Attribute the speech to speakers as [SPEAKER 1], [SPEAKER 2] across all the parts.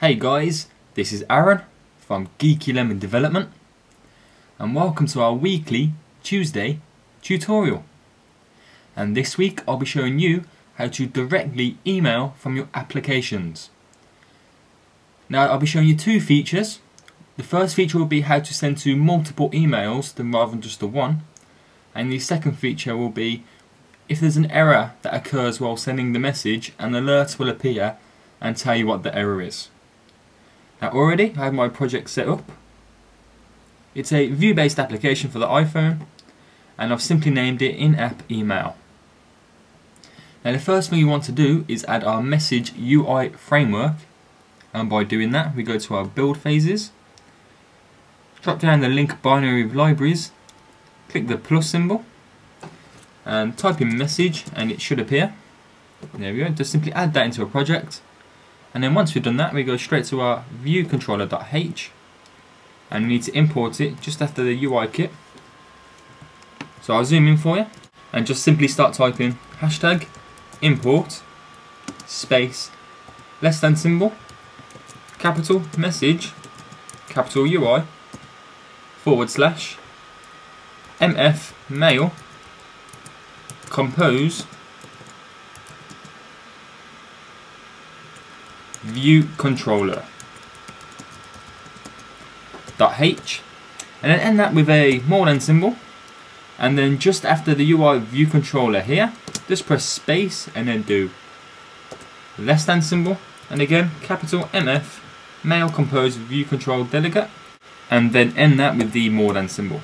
[SPEAKER 1] Hey guys, this is Aaron from Geeky Development and welcome to our weekly Tuesday tutorial. And this week I'll be showing you how to directly email from your applications. Now I'll be showing you two features. The first feature will be how to send to multiple emails rather than just the one, and the second feature will be if there's an error that occurs while sending the message, an alert will appear and tell you what the error is. Now already I have my project set up. It's a view-based application for the iPhone and I've simply named it in-app email. Now the first thing we want to do is add our message UI framework, and by doing that we go to our build phases, drop down the link binary of libraries, click the plus symbol and type in message and it should appear. There we go, just simply add that into a project. And then once we've done that, we go straight to our viewcontroller.h and we need to import it just after the UI kit. So I'll zoom in for you and just simply start typing hashtag import space > symbol capital message capital UI / mf mail compose view controller .h, and then end that with a more symbol, and then just after the UI view controller here just press space and then do > symbol and again capital MF mail compose view control delegate, and then end that with the more symbol.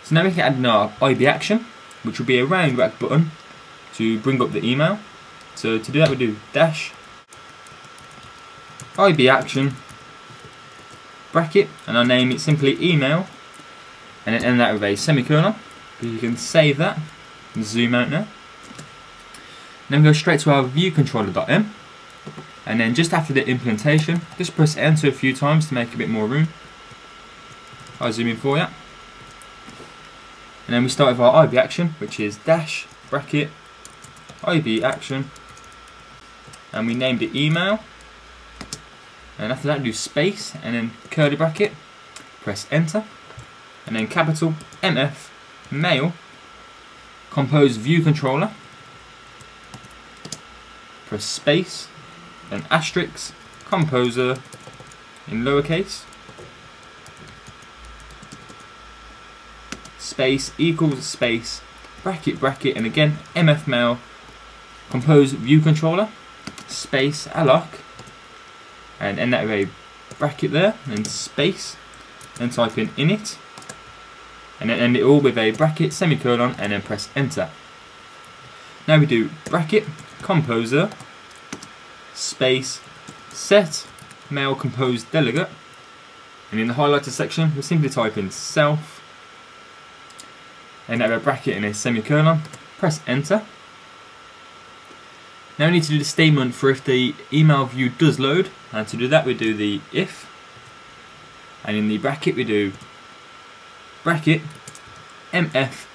[SPEAKER 1] So now we can add in our IB action, which will be a round back button to bring up the email. So to do that we do dash IB action bracket and I'll name it simply email and then end that with a semicolon. You can save that and zoom out now. Then go straight to our viewcontroller.m and then just after the implementation just press enter a few times to make a bit more room. I'll zoom in for you. And then we start with our IB action, which is dash bracket IB action, and we named it email. And after that do space and then curly bracket, press enter, and then capital MF mail compose view controller, press space, then asterisk composer in lowercase, space equals space bracket bracket and again MF mail compose view controller space alloc, and end that with a bracket there and space and type in init and then end it all with a bracket semicolon and then press enter. Now we do bracket composer space set mail compose delegate, and in the highlighted section we simply type in self and have a bracket and a semicolon, press enter. Now we need to do the statement for if the email view does load, and to do that we do the if, and in the bracket we do bracket mf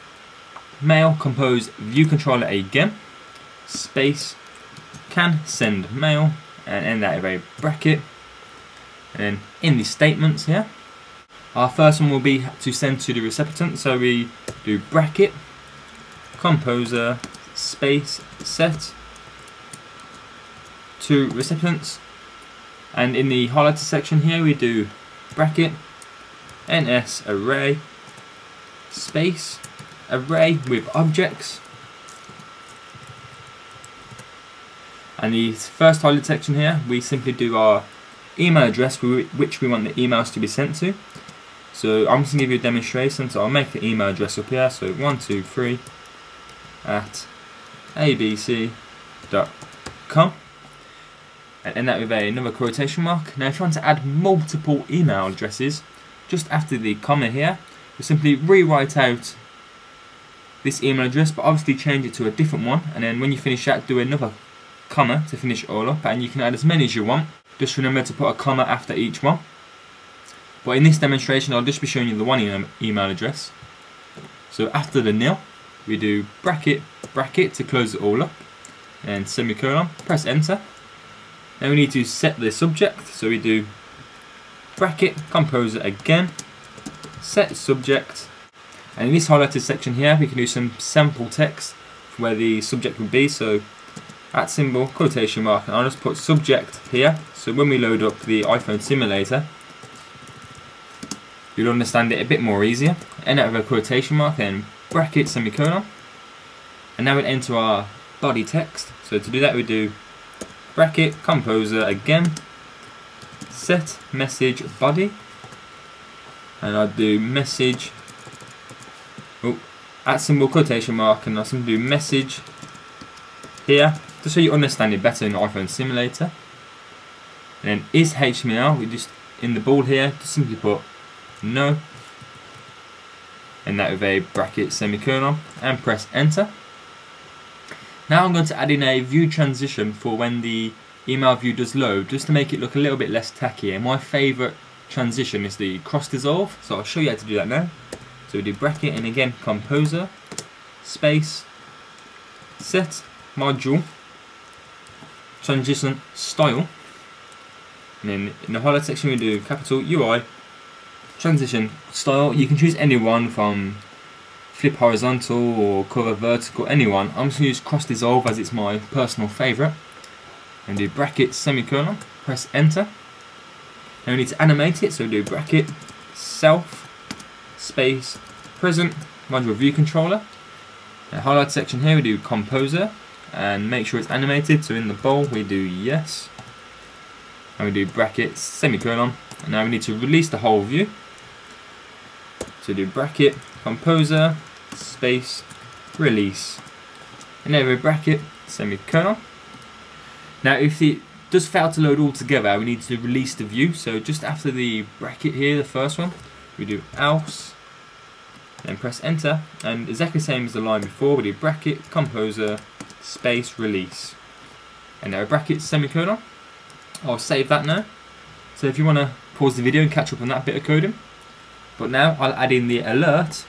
[SPEAKER 1] mail compose view controller again space can send mail and end that with a bracket, and then in the statements here our first one will be to send to the recipient, so we do bracket composer space set to recipients, and in the highlighted section here we do bracket ns array space array with objects, and the first highlighted section here we simply do our email address which we want the emails to be sent to. So I'm just going to give you a demonstration, so I'll make the email address up here, so 123@abc.com and end that with another quotation mark. Now if you want to add multiple email addresses, just after the comma here, we simply rewrite out this email address but obviously change it to a different one, and then when you finish that do another comma to finish it all up, and you can add as many as you want. Just remember to put a comma after each one. But in this demonstration I'll just be showing you the one email address. So after the nil we do bracket bracket to close it all up and semicolon, press enter. Now we need to set the subject, so we do bracket composer again, set subject, and in this highlighted section here we can do some sample text for where the subject would be, so at symbol, quotation mark, and I'll just put subject here, so when we load up the iPhone simulator you'll understand it a bit more easier. End out with a quotation mark, then bracket semicolon, and now we'll enter our body text. So to do that we do bracket composer again, set message body, and I'll do message, at symbol quotation mark, and I'll simply do message here, just so you understand it better in the iPhone simulator. And then is HTML, we just in the bold here, just simply put no, and that with a bracket semicolon, and press enter. Now I'm going to add in a view transition for when the email view does load, just to make it look a little bit less tacky. And my favourite transition is the cross dissolve, so I'll show you how to do that now. So we do bracket and again composer, space, set module, transition style, and then in the highlight section we do capital UI, transition style. You can choose any one from flip horizontal or cover vertical, anyone. I'm just going to use cross dissolve as it's my personal favourite. And do bracket semicolon, press enter. Now we need to animate it, so we do bracket self space present module view controller. The highlight section here we do composer and make sure it's animated, so in the bold we do yes. And we do bracket semicolon, and now we need to release the whole view. So do bracket composer space release, and then we bracket semicolon. Now if it does fail to load all together we need to release the view, so just after the bracket here, the first one, we do else, then press enter, and exactly the same as the line before, we do bracket composer space release, and now bracket semicolon. I'll save that now, so if you want to pause the video and catch up on that bit of coding. But now I'll add in the alert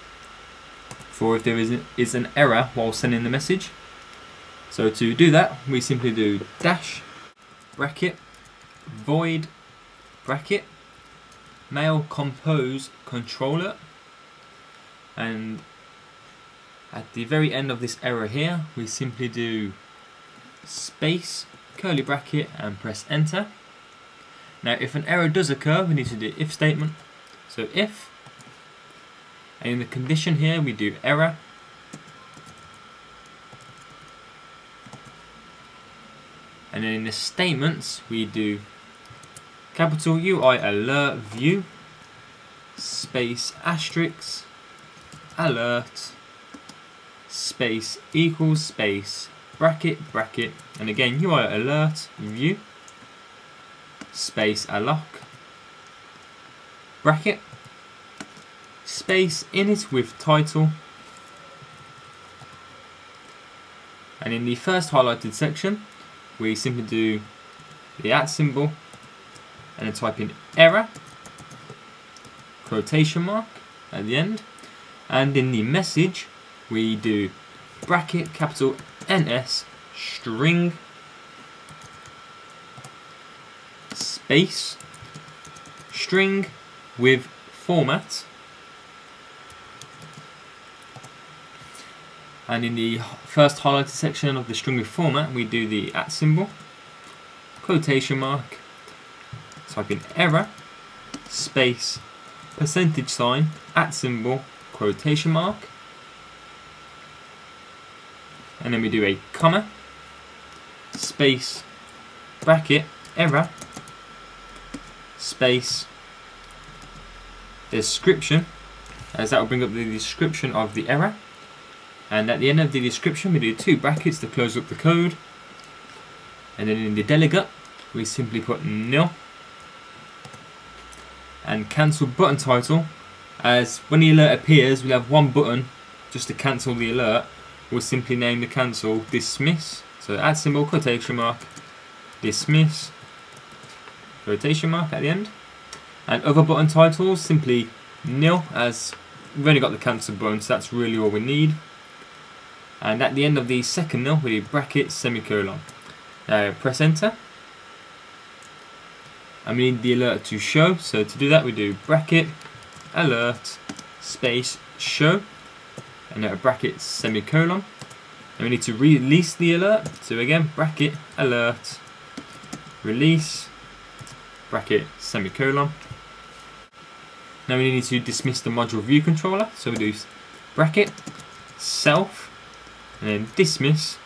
[SPEAKER 1] for if there is an error while sending the message. So to do that we simply do dash bracket void bracket mail compose controller, and at the very end of this error here we simply do space curly bracket and press enter. Now if an error does occur we need to do if statement, so if, and in the condition here we do error, and then in the statements we do capital UI alert view space asterisk alert space equals space bracket bracket, and again UI alert view space alloc bracket space init with title, and in the first highlighted section we simply do the @ symbol and then type in error quotation mark at the end, and in the message we do bracket capital NS string space string with format, and in the first highlighted section of the string with format we do the @ symbol quotation mark, type in error space percentage sign @ symbol quotation mark, and then we do a comma space bracket error space description, as that will bring up the description of the error, and at the end of the description we do 2 brackets to close up the code, and then in the delegate we simply put nil, and cancel button title, as when the alert appears we'll have one button just to cancel the alert. We'll simply name the cancel dismiss, so @ symbol quotation mark dismiss quotation mark at the end, and other button titles simply nil, as we've only got the cancel button, so that's really all we need. And at the end of the second nil we do bracket semicolon. Now press enter, and we need the alert to show. So to do that we do bracket alert space show and a bracket semicolon, and we need to release the alert. So again, bracket alert release bracket semicolon. Now we need to dismiss the module view controller, so we do bracket self and then dismiss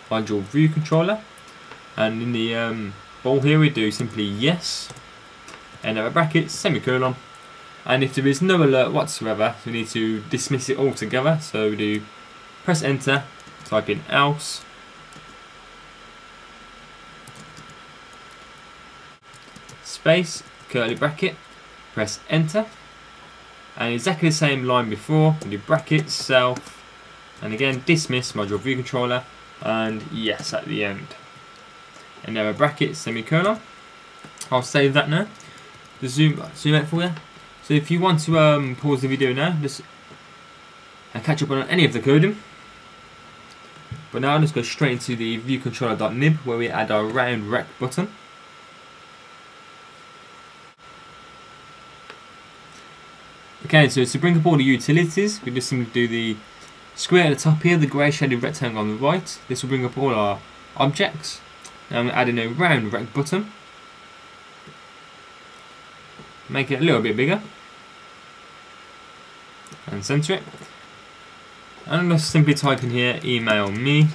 [SPEAKER 1] module view controller, and in the bowl here we do simply yes and a bracket semicolon, and if there is no alert whatsoever we need to dismiss it altogether, so we do press enter, type in else space curly bracket, press enter, and exactly the same line before we do bracket self and again dismiss module view controller and yes at the end, and now a bracket semicolon. I'll save that now. Just zoom out for you. So if you want to pause the video now just and catch up on any of the coding, but now I'll just go straight into the viewcontroller.nib where we add our round rect button. Okay, so to bring up all the utilities, we just simply do the square at the top here, the grey shaded rectangle on the right. This will bring up all our objects. Now I'm adding a round rect button. Make it a little bit bigger. And center it. And I'm just simply type in here, email me.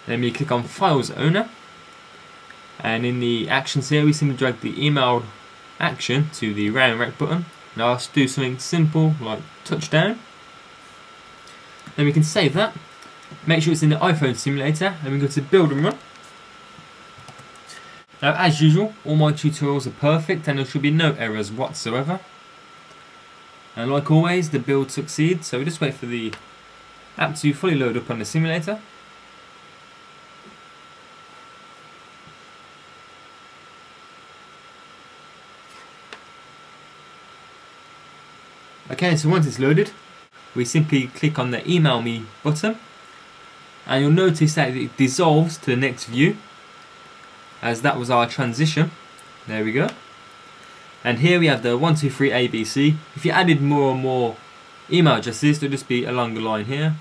[SPEAKER 1] Then we click on Files Owner. And in the actions here, we simply drag the email action to the round rect button. Now let's do something simple like touchdown. Then we can save that. Make sure it's in the iPhone simulator, and we go to build and run. Now as usual, all my tutorials are perfect and there should be no errors whatsoever. And like always, the build succeeds, so we just wait for the app to fully load up on the simulator. Okay, so once it's loaded, we simply click on the email me button, and you'll notice that it dissolves to the next view, as that was our transition. There we go. And here we have the 1, 2, 3 ABC. If you added more and more email addresses, there'll just be along the line here.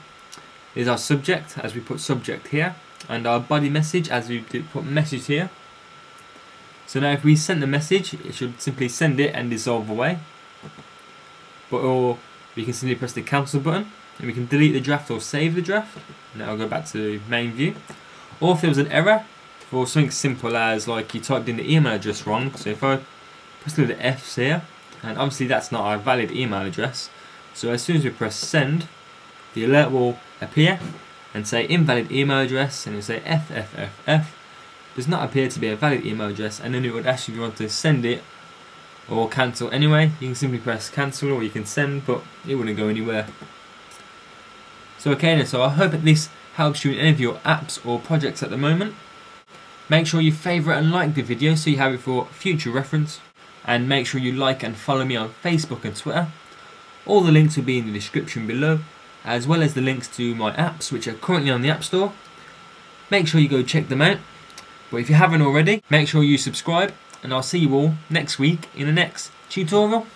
[SPEAKER 1] Here's our subject, as we put subject here, and our body message, as we put message here. So now if we send the message, it should simply send it and dissolve away. Or we can simply press the cancel button and we can delete the draft or save the draft, and that'll go back to main view. Or if there was an error for something simple as like you typed in the email address wrong, so if I press the F's here, and obviously that's not our valid email address, so as soon as we press send, the alert will appear and say invalid email address, and it'll say FFFF does not appear to be a valid email address, and then it would ask you if you want to send it or cancel anyway. You can simply press cancel or you can send, but it wouldn't go anywhere. So okay then, so I hope that this helps you in any of your apps or projects at the moment. Make sure you favourite and like the video so you have it for future reference, and make sure you like and follow me on Facebook and Twitter. All the links will be in the description below, as well as the links to my apps which are currently on the App Store. Make sure you go check them out, but if you haven't already, make sure you subscribe, and I'll see you all next week in the next tutorial.